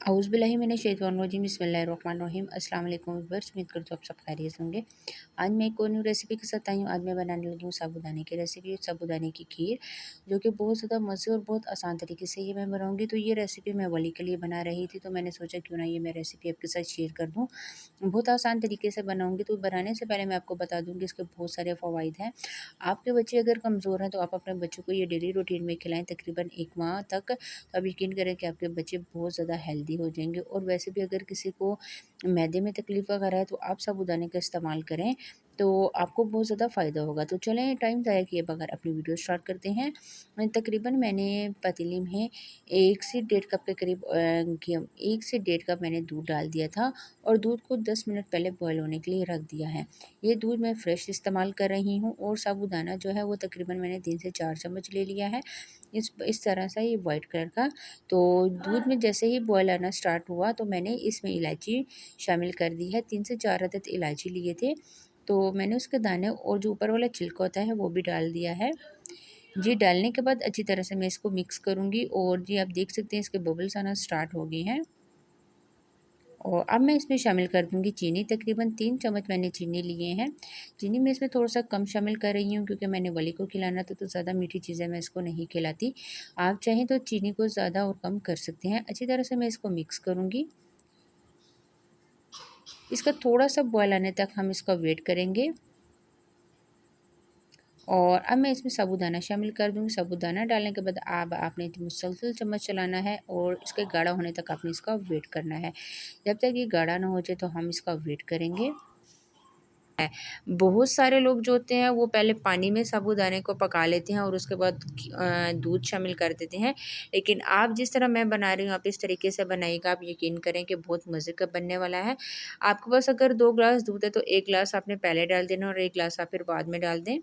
औज़ुबिल्लाहि मिनश्शैतानिर्रजीम बिस्मिल्लाहिर्रहमानिर्रहीम अस्सलाम वालेकुम व्यूअर्स। उम्मीद करती हूँ आप सब खैरियत होंगे। आज मैं एक और न्यू रेसिपी के साथ आई हूँ। आज मैं बनाने लगी हूँ साबूदाने की रेसिपी, साबूदाने की खीर, जो कि बहुत ज़्यादा मज़े और बहुत आसान तरीके से ये मैं बनाऊँगी। तो ये रेसिपी मैं वली के लिए बना रही थी, तो मैंने सोचा क्यों ना ये मैं रेसिपी आपके साथ शेयर कर दूँ। बहुत आसान तरीके से बनाऊँगी। तो बनाने से पहले मैं आपको बता दूँ कि इसके बहुत सारे फ़वाइद हैं। आपके बच्चे अगर कमज़ोर हैं तो आप अपने बच्चों को ये डेली रूटीन में खिलाएँ तकरीबन 1 माह तक। तो आप यकीन करें कि आपके बच्चे बहुत ज़्यादा हेल्दी हो जाएंगे। और वैसे भी अगर किसी को मैदे में तकलीफ़ वगैरह है तो आप साबूदाने का इस्तेमाल करें, तो आपको बहुत ज़्यादा फ़ायदा होगा। तो चलें टाइम ज़ाया किए बगैर अपनी वीडियो स्टार्ट करते हैं। तकरीबन मैंने पतीली में 1 से डेढ़ कप के करीब 1 से डेढ़ कप मैंने दूध डाल दिया था और दूध को 10 मिनट पहले बॉयल होने के लिए रख दिया है। ये दूध मैं फ़्रेश इस्तेमाल कर रही हूँ और साबूदाना जो है वो तकरीबन मैंने 3 से 4 चम्मच ले लिया है। इस तरह से ये वाइट कलर का। तो दूध में जैसे ही बॉयल आना स्टार्ट हुआ तो मैंने इसमें इलायची शामिल कर दी है। 3 से 4 अदद इलायची लिए थे, तो मैंने उसके दाने और जो ऊपर वाला छिलका होता है वो भी डाल दिया है। जी, डालने के बाद अच्छी तरह से मैं इसको मिक्स करूँगी और जी आप देख सकते हैं इसके बबल्स आना स्टार्ट हो गए हैं। और अब मैं इसमें शामिल कर दूँगी चीनी। तकरीबन 3 चम्मच मैंने चीनी लिए हैं। चीनी मैं इसमें थोड़ा-सा कम शामिल कर रही हूँ क्योंकि मैंने वली को खिलाना था, तो ज़्यादा मीठी चीज़ें मैं इसको नहीं खिलाती। आप चाहें तो चीनी को ज़्यादा और कम कर सकते हैं। अच्छी तरह से मैं इसको मिक्स करूँगी। इसका थोड़ा-सा बॉयल आने तक हम इसका वेट करेंगे। और अब मैं इसमें साबूदाना शामिल कर दूँगी। साबूदाना डालने के बाद अब आपने मुसलसल चम्मच चलाना है और इसके गाढ़ा होने तक आपने इसका वेट करना है। जब तक ये गाढ़ा ना हो जाए तो हम इसका वेट करेंगे। बहुत सारे लोग जो होते हैं वो पहले पानी में साबूदाने को पका लेते हैं और उसके बाद दूध शामिल कर देते हैं। लेकिन आप जिस तरह मैं बना रही हूँ आप इस तरीके से बनाइएगा, आप यकीन करें कि बहुत मज़े का बनने वाला है। आपके पास अगर 2 ग्लास दूध है तो 1 ग्लास आपने पहले डाल देना और 1 ग्लास आप फिर बाद में डाल दें।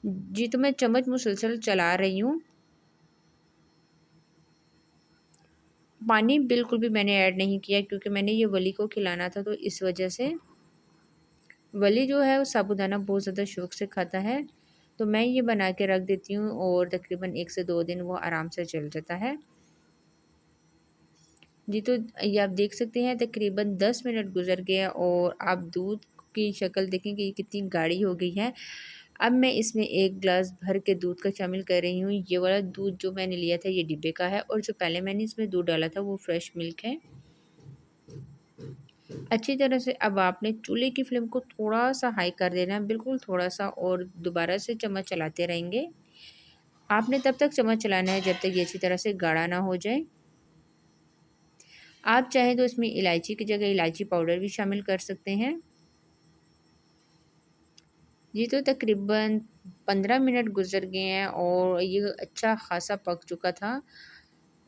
जी, तो मैं चम्मच मुसलसल चला रही हूँ। पानी बिल्कुल भी मैंने ऐड नहीं किया क्योंकि मैंने ये वली को खिलाना था, तो इस वजह से। वली जो है वो साबूदाना बहुत ज़्यादा शौक से खाता है, तो मैं ये बना के रख देती हूँ और तकरीबन 1 से 2 दिन वो आराम से चल जाता है। जी, तो ये आप देख सकते हैं तकरीबन 10 मिनट गुज़र गए हैं और आप दूध की शक्ल देखें कि ये कितनी गाढ़ी हो गई है। अब मैं इसमें 1 ग्लास भर के दूध का शामिल कर रही हूँ। ये वाला दूध जो मैंने लिया था ये डिब्बे का है और जो पहले मैंने इसमें दूध डाला था वो फ्रेश मिल्क है। अच्छी तरह से अब आपने चूल्हे की फ्लेम को थोड़ा-सा हाई कर देना है, बिल्कुल थोड़ा-सा, और दोबारा से चम्मच चलाते रहेंगे। आपने तब तक चम्मच चलाना है जब तक ये अच्छी तरह से गाढ़ा ना हो जाए। आप चाहें तो इसमें इलायची की जगह इलायची पाउडर भी शामिल कर सकते हैं। ये तो तकरीबन 15 मिनट गुज़र गए हैं और ये अच्छा ख़ासा पक चुका था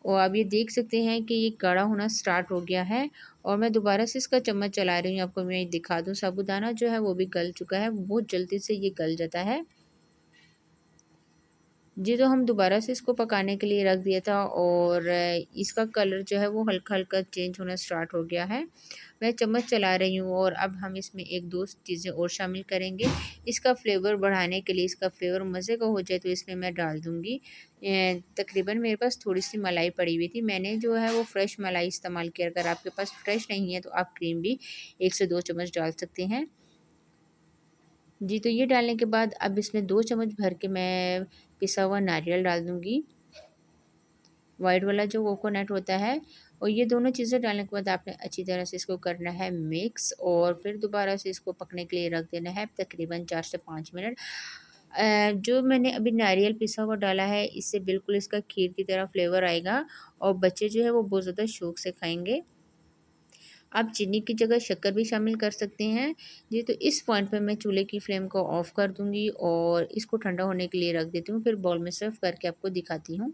और आप ये देख सकते हैं कि ये गाढ़ा होना स्टार्ट हो गया है और मैं दोबारा से इसका चम्मच चला रही हूँ। आपको मैं दिखा दूँ, साबूदाना जो है वो भी गल चुका है, बहुत जल्दी से ये गल जाता है। जी, तो हम दोबारा से इसको पकाने के लिए रख दिया था और इसका कलर जो है वो हल्का-हल्का चेंज होना स्टार्ट हो गया है। मैं चम्मच चला रही हूँ और अब हम इसमें 1-2 चीज़ें और शामिल करेंगे। इसका फ्लेवर बढ़ाने के लिए, इसका फ्लेवर मज़े का हो जाए, तो इसमें मैं डाल दूँगी तकरीबन मेरे पास थोड़ी-सी मलाई पड़ी हुई थी। मैंने जो है वो फ्रेश मलाई इस्तेमाल किया। अगर आपके पास फ्रेश नहीं है तो आप क्रीम भी 1 से 2 चम्मच डाल सकते हैं। जी, तो ये डालने के बाद अब इसमें 2 चम्मच भर के मैं पिसा हुआ नारियल डाल दूँगी, वाइट वाला जो कोकोनट होता है। और ये दोनों चीज़ें डालने के बाद आपने अच्छी तरह से इसको करना है मिक्स और फिर दोबारा से इसको पकने के लिए रख देना है तकरीबन 4 से 5 मिनट। जो मैंने अभी नारियल पिसा हुआ डाला है, इससे बिल्कुल इसका खीर की तरह फ्लेवर आएगा और बच्चे जो है वो बहुत ज़्यादा शौक से खाएँगे। आप चीनी की जगह शक्कर भी शामिल कर सकते हैं। जी, तो इस पॉइंट पे मैं चूल्हे की फ्लेम को ऑफ़ कर दूँगी और इसको ठंडा होने के लिए रख देती हूँ, फिर बाउल में सर्व करके आपको दिखाती हूँ।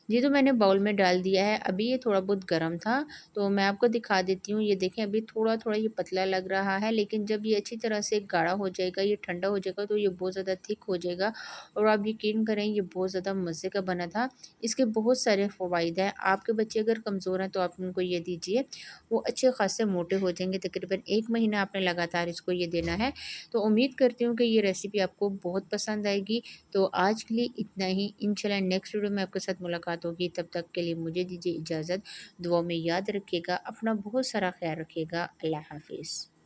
जी, तो मैंने बाउल में डाल दिया है। अभी ये थोड़ा बहुत गरम था, तो मैं आपको दिखा देती हूँ। ये देखें अभी थोड़ा-थोड़ा ये पतला लग रहा है, लेकिन जब ये अच्छी तरह से गाढ़ा हो जाएगा, ये ठंडा हो जाएगा, तो ये बहुत ज़्यादा थिक हो जाएगा और आप यकीन करें ये बहुत ज़्यादा मज़े का बना था। इसके बहुत सारे फ़वाइद हैं। आपके बच्चे अगर कमज़ोर हैं तो आप उनको ये दीजिए, वो अच्छे ख़ासे मोटे हो जाएँगे। तकरीबन 1 महीना आपने लगातार इसको ये देना है। तो उम्मीद करती हूँ कि ये रेसिपी आपको बहुत पसंद आएगी। तो आज के लिए इतना ही। इंशाल्लाह नेक्स्ट वीडियो में आपके साथ मुलाकात मुलाकात होगी, तब तक के लिए मुझे दीजिए इजाज़त। दुआ में याद रखिएगा, अपना बहुत सारा ख्याल रखिएगा। अल्लाह हाफ़िज़।